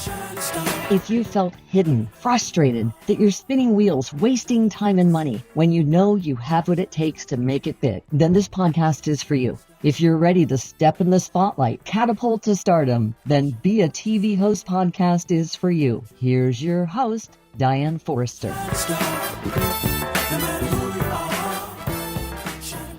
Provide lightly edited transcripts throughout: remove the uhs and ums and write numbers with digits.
If you felt hidden, frustrated, that you're spinning wheels, wasting time and money, when you know you have what it takes to make it big, then this podcast is for you. If you're ready to step in the spotlight, catapult to stardom, then Be a TV Host podcast is for you. Here's your host, Diane Forster.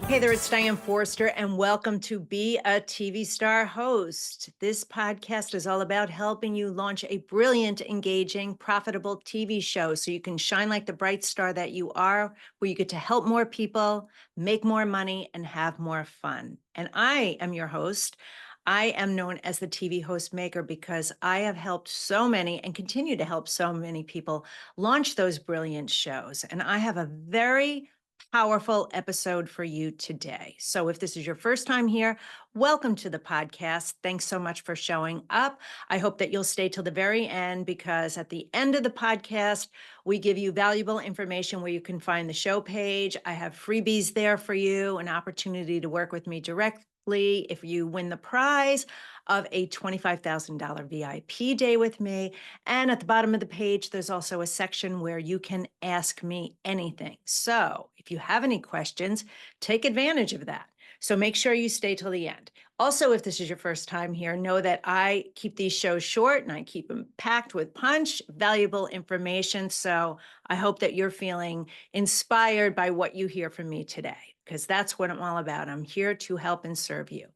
Hey there, it's Diane Forster, and welcome to Be a TV Star Host. This podcast is all about helping you launch a brilliant, engaging, profitable TV show so you can shine like the bright star that you are, where you get to help more people, make more money, and have more fun. And I am your host. I am known as the TV Host Maker because I have helped so many and continue to help so many people launch those brilliant shows. And I have a very powerful episode for you today. So if this is your first time here, welcome to the podcast. Thanks so much for showing up. I hope that you'll stay till the very end, because at the end of the podcast, we give you valuable information where you can find the show page. I have freebies there for you, an opportunity to work with me directly if you win the prize of a $25,000 VIP day with me. And at the bottom of the page, there's also a section where you can ask me anything. So if you have any questions, take advantage of that. So make sure you stay till the end. Also, if this is your first time here, know that I keep these shows short and I keep them packed with punch, valuable information. So I hope that you're feeling inspired by what you hear from me today, because that's what I'm all about. I'm here to help and serve you.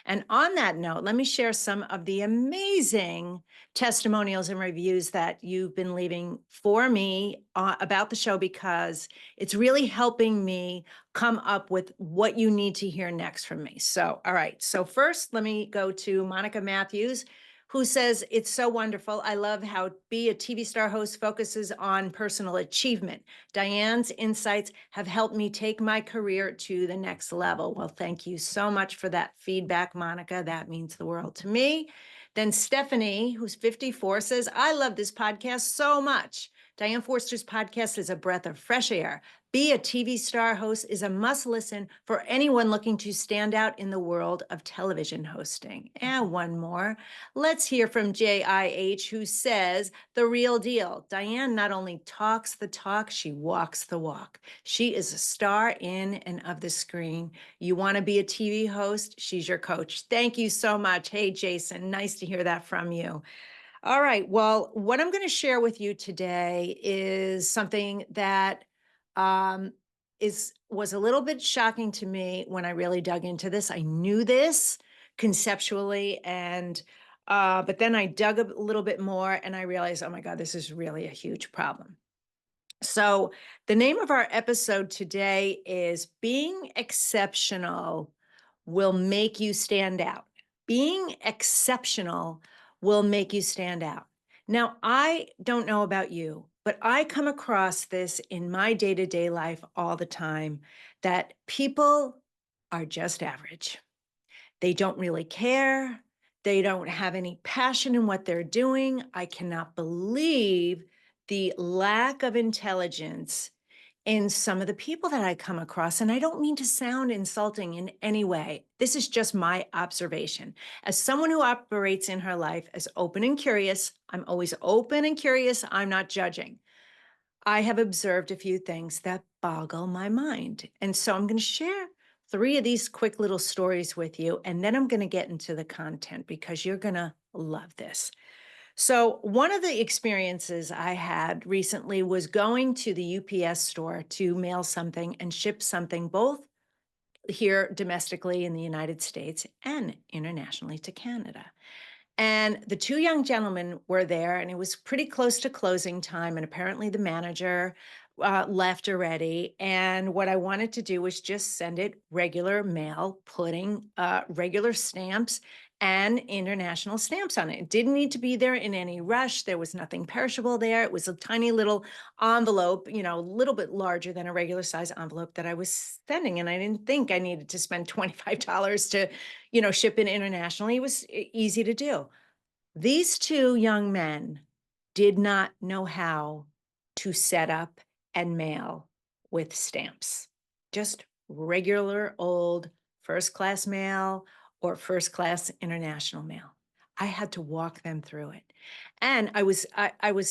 And on that note, let me share some of the amazing testimonials and reviews that you've been leaving for me about the show, because it's really helping me come up with what you need to hear next from me. So, all right. So first, let me go to Monica Matthews, who says, it's so wonderful. I love how Be a TV Star Host focuses on personal achievement. Diane's insights have helped me take my career to the next level. Well, thank you so much for that feedback, Monica. That means the world to me. Then Stephanie, who's 54, says, I love this podcast so much. Diane Forster's podcast is a breath of fresh air. Be a TV Star Host is a must listen for anyone looking to stand out in the world of television hosting. And one more. Let's hear from JIH, who says, the real deal. Diane not only talks the talk, she walks the walk. She is a star in and of the screen. You want to be a TV host? She's your coach. Thank you so much. Hey, Jason, nice to hear that from you. All right. Well, what I'm going to share with you today is something that was a little bit shocking to me when I really dug into this. I knew this conceptually, and but then I dug a little bit more and I realized, oh my God, this is really a huge problem. So the name of our episode today is Being Exceptional Will Make You Stand Out. Being exceptional will make you stand out. Now, I don't know about you, but I come across this in my day-to-day life all the time, that people are just average. They don't really care. They don't have any passion in what they're doing. I cannot believe the lack of intelligence in some of the people that I come across. And I don't mean to sound insulting in any way. This is just my observation. As someone who operates in her life as open and curious, I'm always open and curious. I'm not judging. I have observed a few things that boggle my mind. And so I'm going to share 3 of these quick little stories with you. And then I'm going to get into the content, because you're going to love this. So one of the experiences I had recently was going to the UPS store to mail something and ship something, both here domestically in the United States and internationally to Canada. And the 2 young gentlemen were there, and it was pretty close to closing time. And apparently the manager left already. And what I wanted to do was just send it regular mail, putting regular stamps and international stamps on it. It didn't need to be there in any rush. There was nothing perishable there. It was a tiny little envelope, a little bit larger than a regular size envelope that I was sending. And I didn't think I needed to spend $25 to, ship it internationally. It was easy to do. These 2 young men did not know how to set up and mail with stamps. Just regular old first class mail or first class international mail. I had to walk them through it. And I was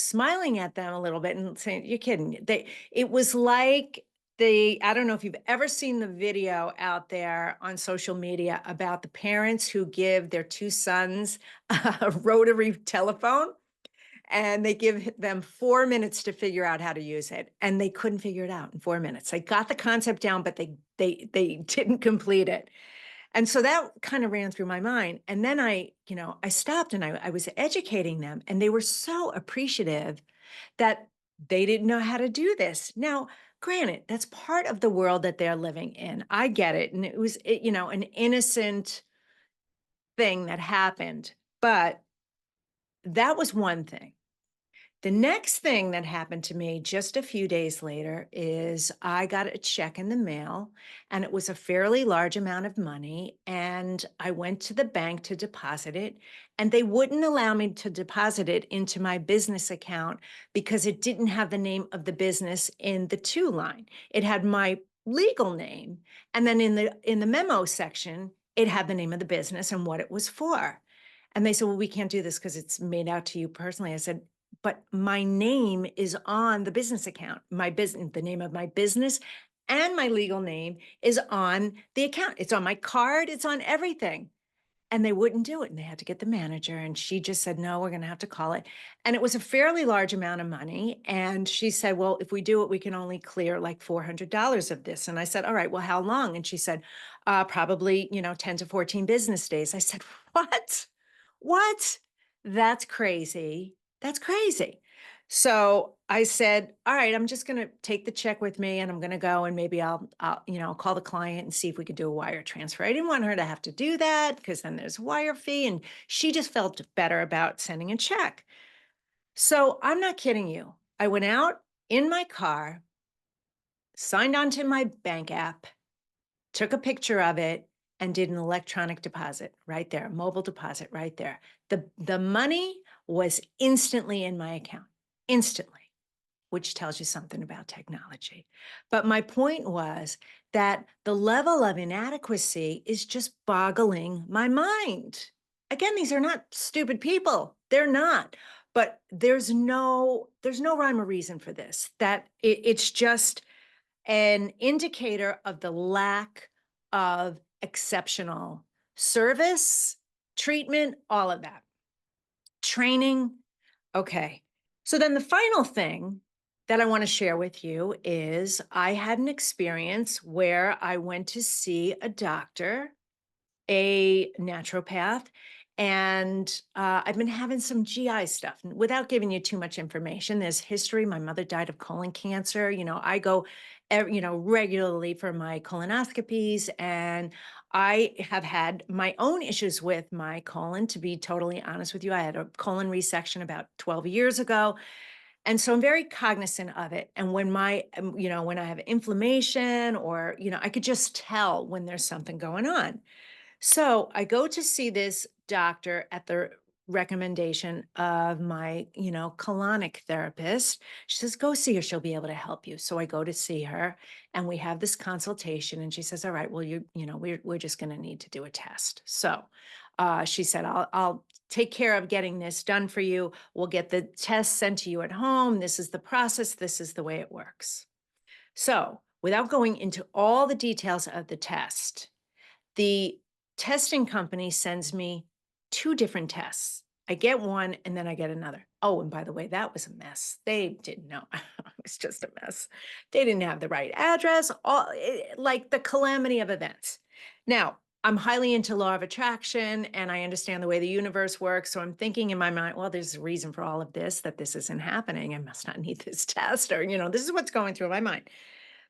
smiling at them a little bit and saying, "You're kidding." It was like I don't know if you've ever seen the video out there on social media about the parents who give their two sons a rotary telephone and they give them 4 minutes to figure out how to use it, and they couldn't figure it out in 4 minutes. They got the concept down, but they didn't complete it. And so that kind of ran through my mind. And then I stopped and I was educating them, and they were so appreciative that they didn't know how to do this. Now, granted, that's part of the world that they're living in. I get it. And it was, an innocent thing that happened, but that was one thing. The next thing that happened to me just a few days later is I got a check in the mail, and it was a fairly large amount of money. And I went to the bank to deposit it, and they wouldn't allow me to deposit it into my business account because it didn't have the name of the business in the to line. It had my legal name. And then in the memo section, it had the name of the business and what it was for. And they said, "Well, we can't do this because it's made out to you personally." I said, "But my name is on the business account. My business, the name of my business and my legal name is on the account. It's on my card, it's on everything." And they wouldn't do it. And they had to get the manager. And she just said, "No, we're going to have to call it." And it was a fairly large amount of money. And she said, "Well, if we do it, we can only clear like $400 of this." And I said, "All right, well, how long?" And she said, "Probably, 10 to 14 business days." I said, "What? What? That's crazy. That's crazy." So I said, "All right, I'm just going to take the check with me and I'm going to go, and maybe I'll call the client and see if we could do a wire transfer." I didn't want her to have to do that because then there's a wire fee, and she just felt better about sending a check. So I'm not kidding you. I went out in my car, signed onto my bank app, took a picture of it, and did an electronic deposit right there, mobile deposit right there. The money was instantly in my account, instantly, which tells you something about technology. But my point was that the level of inadequacy is just boggling my mind. Again, these are not stupid people. They're not. But there's no rhyme or reason for this. It's just an indicator of the lack of exceptional service, treatment, all of that. Training. Okay. So then the final thing that I want to share with you is I had an experience where I went to see a doctor, a naturopath, and I've been having some GI stuff. And without giving you too much information, there's history. My mother died of colon cancer. I go, regularly for my colonoscopies, and I have had my own issues with my colon. To be totally honest with you, I had a colon resection about 12 years ago. And so I'm very cognizant of it. And when when I have inflammation or, I could just tell when there's something going on. So I go to see this doctor at the recommendation of my, colonic therapist. She says, "Go see her. She'll be able to help you." So I go to see her, and we have this consultation, and she says, "All right, well, we're just going to need to do a test." So she said, I'll take care of getting this done for you. We'll get the test sent to you at home. This is the process. This is the way it works. So without going into all the details of the test, the testing company sends me two different tests. I get one and then I get another. Oh, and by the way, that was a mess. They didn't know. It was just a mess. They didn't have the right address, like the calamity of events. Now, I'm highly into law of attraction and I understand the way the universe works. So I'm thinking in my mind, well, there's a reason for all of this, that this isn't happening. I must not need this test, or, this is what's going through my mind.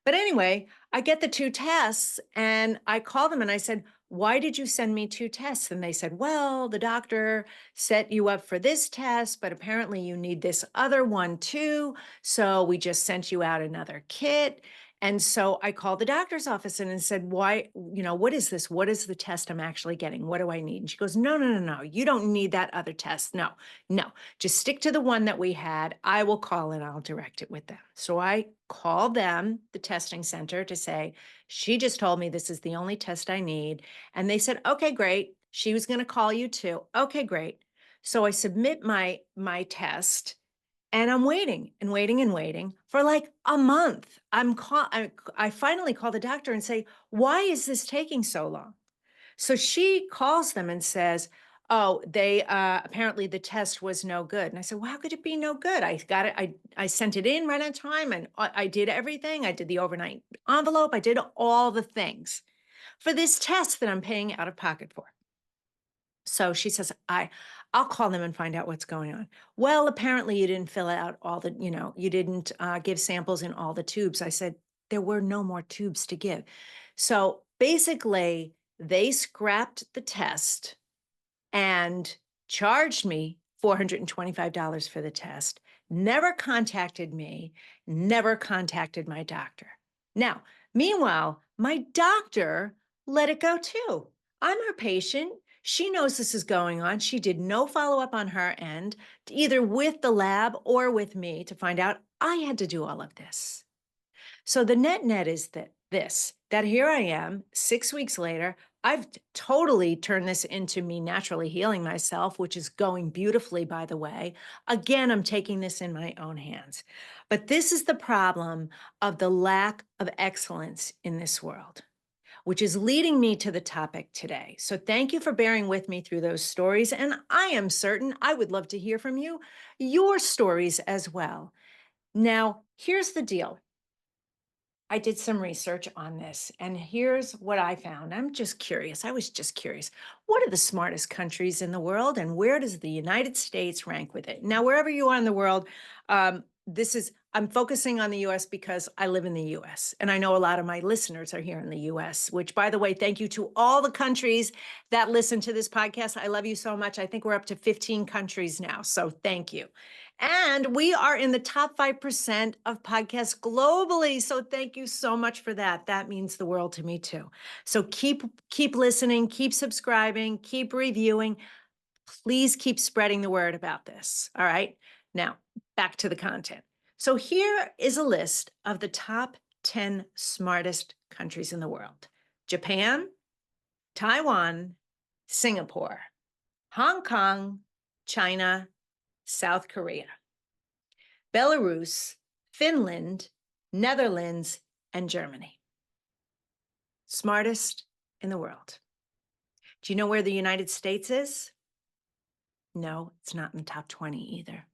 But anyway, I get the two tests and I call them and I said, "Why did you send me two tests?" And they said, "Well, the doctor set you up for this test, but apparently you need this other one too. So we just sent you out another kit." And so I called the doctor's office and said, "Why, what is this? What is the test I'm actually getting? What do I need?" And she goes, "No, no, no, no. You don't need that other test. No, no, just stick to the one that we had. I will call and I'll direct it with them." So I called them, the testing center, to say, "She just told me this is the only test I need." And they said, "Okay, great." She was going to call you too. Okay, great. So I submit my test, and I'm waiting and waiting and waiting for like a month. I finally call the doctor and say, "Why is this taking so long?" So she calls them and says, "Oh, they apparently the test was no good." And I said, "Well, how could it be no good? I got it. I sent it in right on time, and I did everything. I did the overnight envelope. I did all the things for this test that I'm paying out of pocket for." So she says, I'll call them and find out what's going on. Well, apparently you didn't fill out all the, you didn't give samples in all the tubes. I said, there were no more tubes to give. So basically, they scrapped the test and charged me $425 for the test, never contacted me, never contacted my doctor. Now, meanwhile, my doctor let it go too. I'm her patient. She knows this is going on. She did no follow up on her end, either with the lab or with me to find out I had to do all of this. So the net is that here I am 6 weeks later. I've totally turned this into me naturally healing myself, which is going beautifully, by the way. Again, I'm taking this in my own hands. But this is the problem of the lack of excellence in this world, which is leading me to the topic today. So thank you for bearing with me through those stories. And I am certain I would love to hear from you, your stories as well. Now, here's the deal. I did some research on this, and here's what I found. I'm just curious. I was just curious. What are the smartest countries in the world, and where does the United States rank with it? Now, wherever you are in the world, I'm focusing on the US because I live in the US, and I know a lot of my listeners are here in the US, which, by the way, thank you to all the countries that listen to this podcast. I love you so much. I think we're up to 15 countries now, so thank you. And we are in the top 5% of podcasts globally. So thank you so much for that. That means the world to me too. So keep listening, keep subscribing, keep reviewing. Please keep spreading the word about this. All right. Now, back to the content. So here is a list of the top 10 smartest countries in the world: Japan, Taiwan, Singapore, Hong Kong, China, South Korea, Belarus, Finland, Netherlands, and Germany. Smartest in the world. Do you know where the United States is? No, it's not in the top 20 either.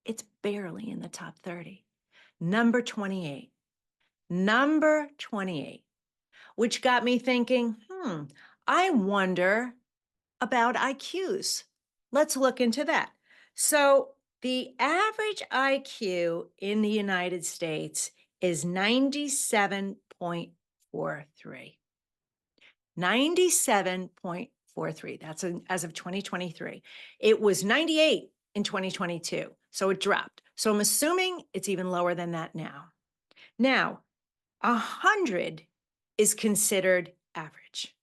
It's barely in the top 30. Number 28. Number 28, which got me thinking, I wonder about IQs. Let's look into that. So the average IQ in the United States is 97.43. 97.43. That's as of 2023. It was 98 in 2022. So it dropped. So I'm assuming it's even lower than that now. Now, 100 is considered average.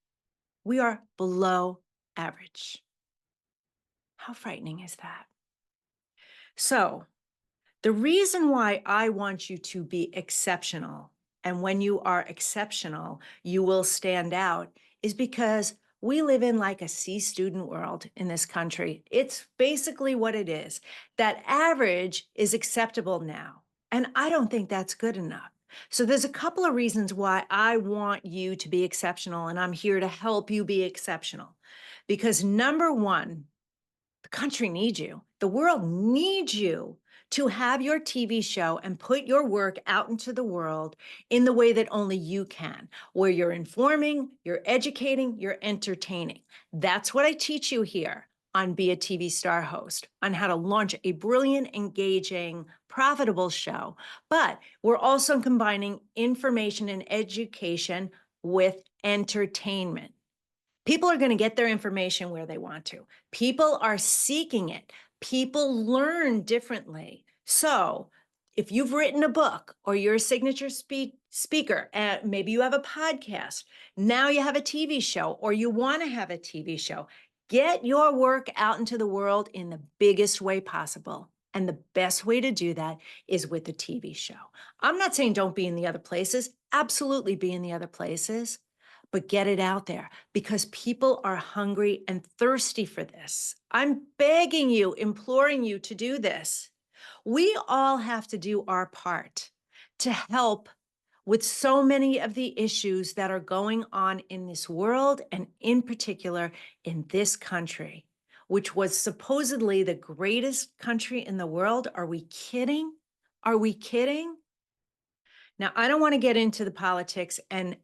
We are below average. How frightening is that? So the reason why I want you to be exceptional, and when you are exceptional, you will stand out, is because we live in like a C student world in this country. It's basically what it is. That average is acceptable now. And I don't think that's good enough. So there's a couple of reasons why I want you to be exceptional, and I'm here to help you be exceptional. Because number one, the country needs you. The world needs you to have your TV show and put your work out into the world in the way that only you can, where you're informing, you're educating, you're entertaining. That's what I teach you here on Be a TV Star Host, on how to launch a brilliant, engaging, profitable show. But we're also combining information and education with entertainment. People are going to get their information where they want to. People are seeking it. People learn differently. So if you've written a book or you're a signature speaker, maybe you have a podcast, now you have a TV show or you want to have a TV show, get your work out into the world in the biggest way possible. And the best way to do that is with the TV show. I'm not saying don't be in the other places. Absolutely be in the other places. but get it out there because people are hungry and thirsty for this. I'm begging you, imploring you to do this. We all have to do our part to help with so many of the issues that are going on in this world and in particular in this country, which was supposedly the greatest country in the world. Are we kidding? Are we kidding? Now, I don't want to get into the politics and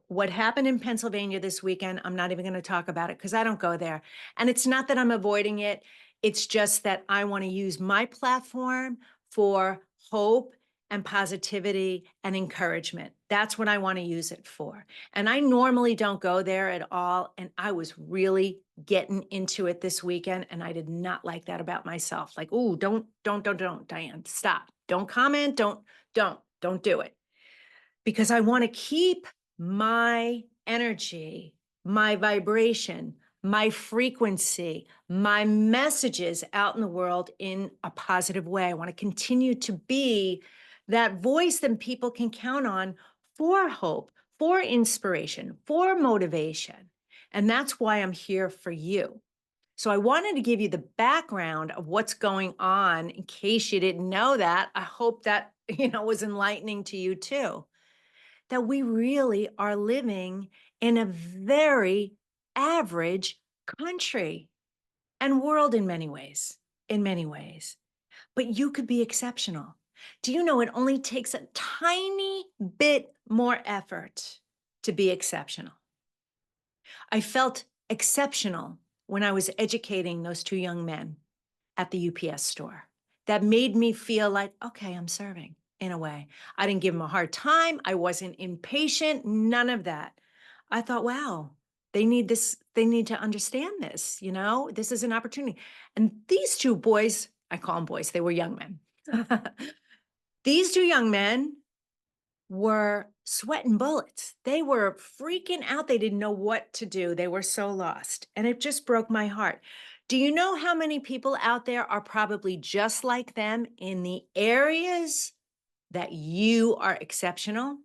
what happened in Pennsylvania this weekend. I'm not even going to talk about it because I don't go there. And it's not that I'm avoiding it. It's just that I want to use my platform for hope and positivity and encouragement. That's what I want to use it for. And I normally don't go there at all. And I was really getting into it this weekend. And I did not like that about myself. Like, oh, don't, Diane, stop. Don't comment. Don't do it. Because I want to keep my energy, my vibration, my frequency, my messages out in the world in a positive way. I want to continue to be that voice that people can count on for hope, for inspiration, for motivation. And that's why I'm here for you. So I wanted to give you the background of what's going on in case you didn't know that. I hope that, was enlightening to you too, that we really are living in a very average country and world in many ways, but you could be exceptional. Do you know it only takes a tiny bit more effort to be exceptional? I felt exceptional when I was educating those two young men at the UPS store. That made me feel like, okay, I'm serving in a way. I didn't give them a hard time. I wasn't impatient, none of that. I thought, wow, they need this. They need to understand this. This is an opportunity. And these two boys, I call them boys, they were young men. These two young men were sweating bullets. They were freaking out. They didn't know what to do. They were so lost. And it just broke my heart. Do you know how many people out there are probably just like them in the areas that you are exceptional?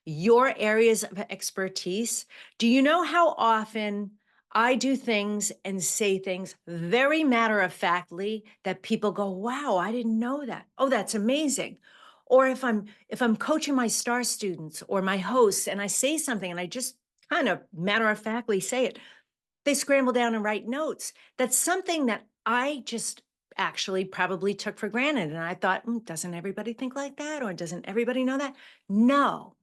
Your areas of expertise? Do you know how often I do things and say things very matter-of-factly that people go, wow, I didn't know that. Oh, that's amazing. Or if I'm coaching my star students or my hosts and I say something and I just kind of matter-of-factly say it, they scramble down and write notes. That's something that I just actually probably took for granted. And I thought, doesn't everybody think like that? Or doesn't everybody know that? No.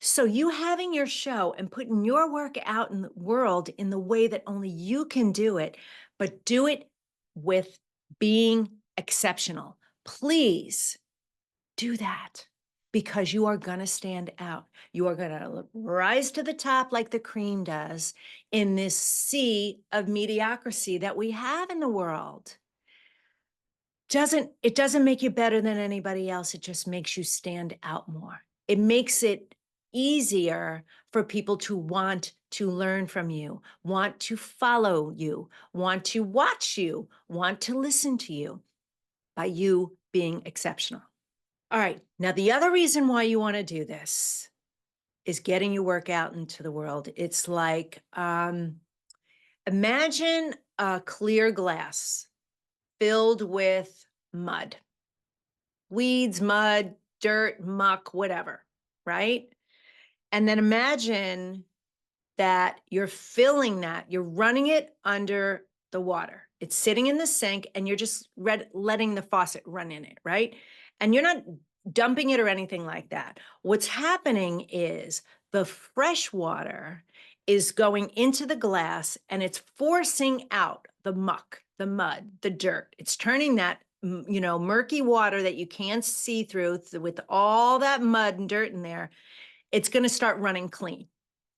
So you having your show and putting your work out in the world in the way that only you can do it, but do it with being exceptional. Please do that because you are going to stand out. You are going to rise to the top like the cream does in this sea of mediocrity that we have in the world. It doesn't make you better than anybody else. It just makes you stand out more. It makes it easier for people to want to learn from you, want to follow you, want to watch you, want to listen to you by you being exceptional. All right. Now, the other reason why you want to do this is getting your work out into the world. It's like, imagine a clear glass filled with mud, weeds, mud, dirt, muck, whatever, right? And then imagine that you're filling that, you're running it under the water. It's sitting in the sink and you're just letting the faucet run in it, right? And you're not dumping it or anything like that. What's happening is the fresh water is going into the glass and it's forcing out the muck, the mud, the dirt. It's turning that, murky water that you can't see through with all that mud and dirt in there. It's going to start running clean.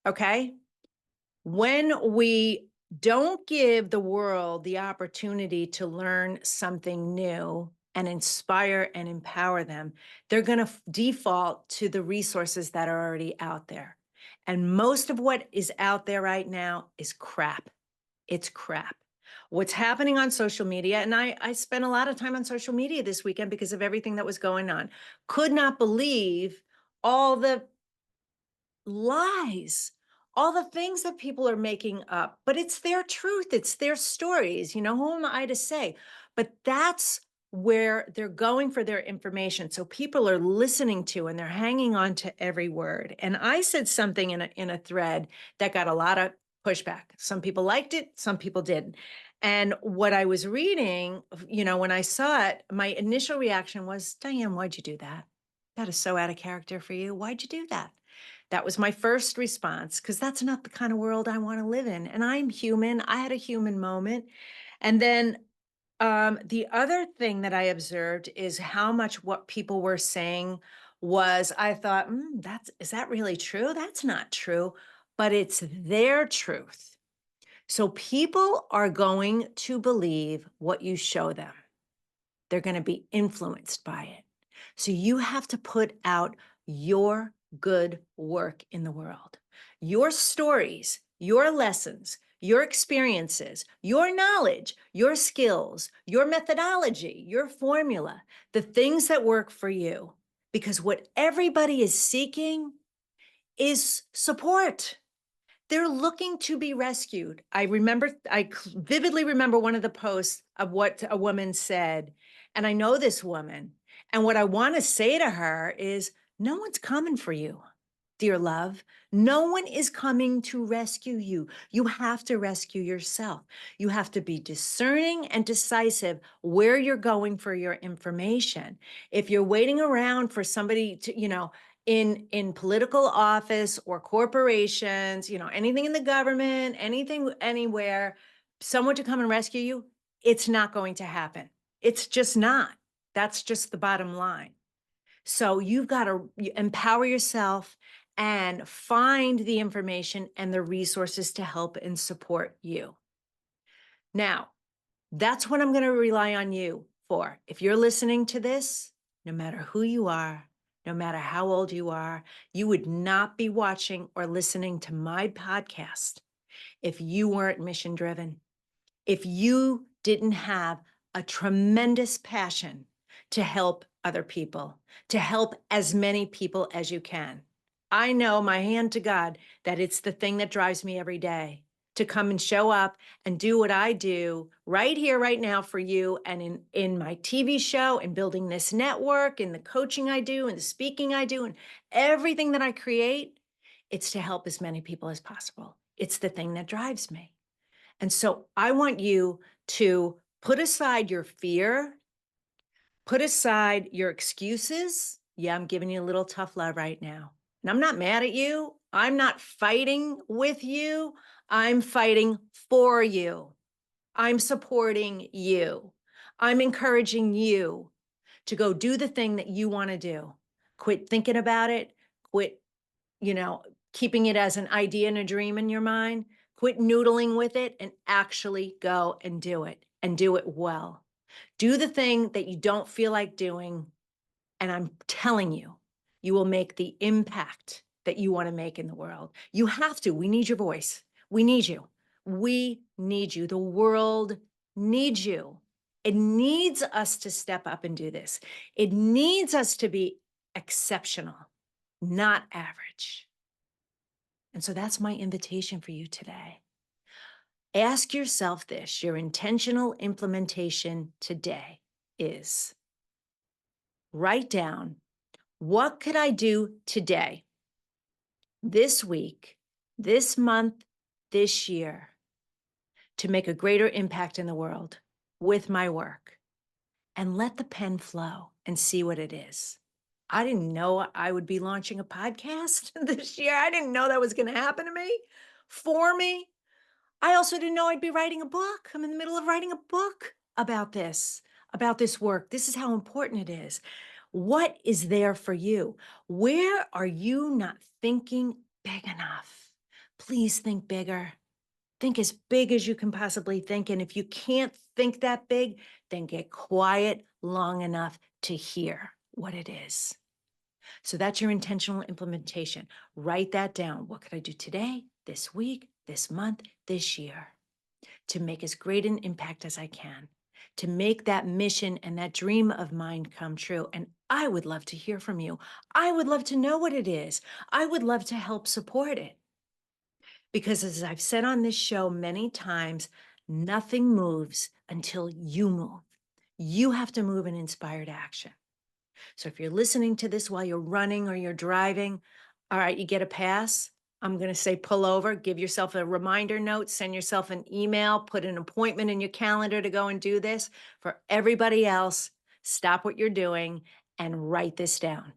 Okay. When we don't give the world the opportunity to learn something new and inspire and empower them, they're going to default to the resources that are already out there. And most of what is out there right now is crap. It's crap. What's happening on social media, and I spent a lot of time on social media this weekend because of everything that was going on. Could not believe all the lies, all the things that people are making up, but it's their truth, it's their stories. Who am I to say? But that's where they're going for their information. So people are listening to and they're hanging on to every word. And I said something in a thread that got a lot of pushback. Some people liked it, some people didn't. And what I was reading, when I saw it, my initial reaction was, Diane, why'd you do that? That is so out of character for you. Why'd you do that? That was my first response, because that's not the kind of world I want to live in. And I'm human. I had a human moment. And then the other thing that I observed is how much what people were saying was, I thought, is that really true? That's not true, but it's their truth. So people are going to believe what you show them. They're going to be influenced by it. So you have to put out your good work in the world. Your stories, your lessons, your experiences, your knowledge, your skills, your methodology, your formula, the things that work for you. Because what everybody is seeking is support. They're looking to be rescued. I vividly remember one of the posts of what a woman said, and I know this woman. And what I want to say to her is, no one's coming for you, dear love. No one is coming to rescue you. You have to rescue yourself. You have to be discerning and decisive where you're going for your information. If you're waiting around for somebody to, in political office or corporations, anything in the government, anything, anywhere, someone to come and rescue you, it's not going to happen. It's just not. That's just the bottom line. So you've got to empower yourself and find the information and the resources to help and support you. Now, that's what I'm going to rely on you for. If you're listening to this, no matter who you are, no matter how old you are, you would not be watching or listening to my podcast if you weren't mission driven, if you didn't have a tremendous passion to help other people, to help as many people as you can. I know, my hand to God, that it's the thing that drives me every day to come and show up and do what I do right here, right now for you. And in my TV show and building this network and the coaching I do and the speaking I do and everything that I create, it's to help as many people as possible. It's the thing that drives me. And so I want you to put aside your fear, put aside your excuses. Yeah, I'm giving you a little tough love right now. And I'm not mad at you. I'm not fighting with you. I'm fighting for you. I'm supporting you. I'm encouraging you to go do the thing that you want to do. Quit thinking about it. Quit, keeping it as an idea and a dream in your mind. Quit noodling with it and actually go and do it well. Do the thing that you don't feel like doing. And I'm telling you, you will make the impact that you want to make in the world. You have to. We need your voice. We need you. We need you. The world needs you. It needs us to step up and do this. It needs us to be exceptional, not average. And so that's my invitation for you today. Ask yourself this. Your intentional implementation today is: write down, what could I do today, this week, this month, this year, to make a greater impact in the world with my work? And let the pen flow and see what it is. I didn't know I would be launching a podcast this year. I didn't know that was going to happen to me, for me. I also didn't know I'd be writing a book. I'm in the middle of writing a book about this work. This is how important it is. What is there for you? Where are you not thinking big enough? Please think bigger. Think as big as you can possibly think. And if you can't think that big, then get quiet long enough to hear what it is. So that's your intentional implementation. Write that down. What could I do today, this week, this month, this year, to make as great an impact as I can? to make that mission and that dream of mine come true. And I would love to hear from you. I would love to know what it is. I would love to help support it. Because as I've said on this show many times, nothing moves until you move. You have to move in inspired action. So if you're listening to this while you're running or you're driving, all right, you get a pass. I'm going to say pull over, give yourself a reminder note, send yourself an email, put an appointment in your calendar to go and do this. For everybody else, stop what you're doing and write this down.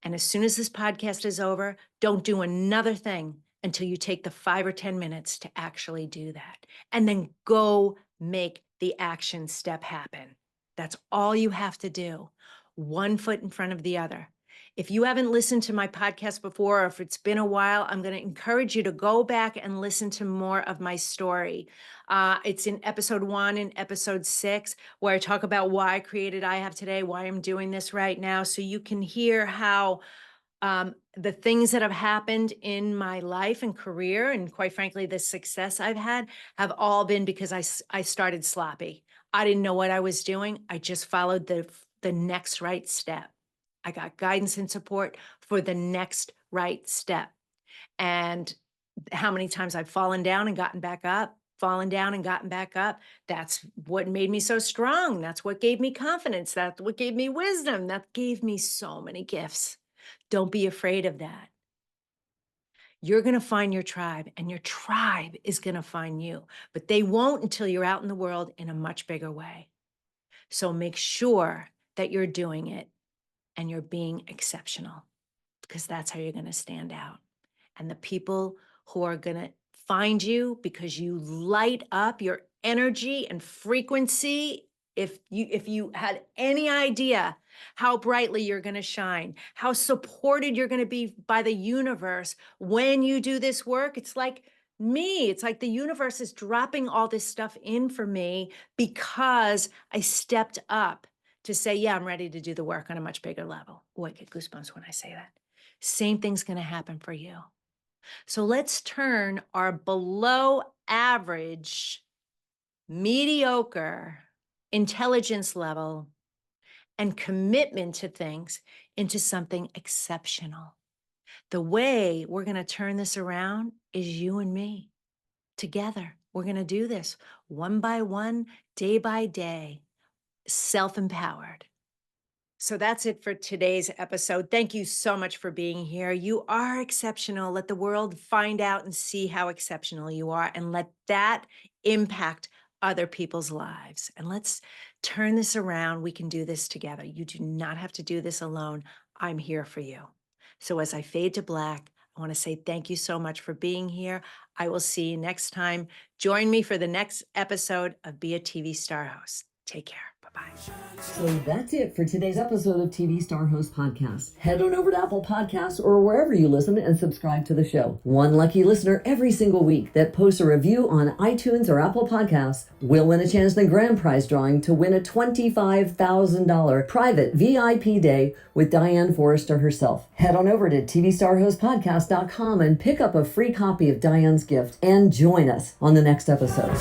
And as soon as this podcast is over, don't do another thing until you take the 5 or 10 minutes to actually do that. And then go make the action step happen. That's all you have to do. One foot in front of the other. If you haven't listened to my podcast before, or if it's been a while, I'm going to encourage you to go back and listen to more of my story. It's in episode 1 and episode 6, where I talk about why I created I Have Today, why I'm doing this right now, so you can hear how the things that have happened in my life and career, and quite frankly, the success I've had, have all been because I started sloppy. I didn't know what I was doing. I just followed the next right step. I got guidance and support for the next right step. And how many times I've fallen down and gotten back up, fallen down and gotten back up. That's what made me so strong. That's what gave me confidence. That's what gave me wisdom. That gave me so many gifts. Don't be afraid of that. You're going to find your tribe, and your tribe is going to find you, but they won't until you're out in the world in a much bigger way. So make sure that you're doing it and you're being exceptional, because that's how you're going to stand out. And the people who are going to find you because you light up your energy and frequency, if you had any idea how brightly you're going to shine, how supported you're going to be by the universe when you do this work, it's like me. It's like the universe is dropping all this stuff in for me because I stepped up to say, yeah, I'm ready to do the work on a much bigger level. Oh, I get goosebumps when I say that. Same thing's going to happen for you. So let's turn our below average, mediocre intelligence level and commitment to things into something exceptional. The way we're going to turn this around is you and me together. We're going to do this one by one, day by day, self-empowered. So that's it for today's episode. Thank you so much for being here. You are exceptional. Let the world find out and see how exceptional you are, and let that impact other people's lives. And let's turn this around. We can do this together. You do not have to do this alone. I'm here for you. So as I fade to black, I want to say thank you so much for being here. I will see you next time. Join me for the next episode of Be a TV Star Host. Take care. Bye-bye. So that's it for today's episode of TV Star Host Podcast. Head on over to Apple Podcasts or wherever you listen and subscribe to the show. One lucky listener every single week that posts a review on iTunes or Apple Podcasts will win a chance in the grand prize drawing to win a $25,000 private VIP day with Diane Forster herself. Head on over to tvstarhostpodcast.com and pick up a free copy of Diane's gift and join us on the next episode.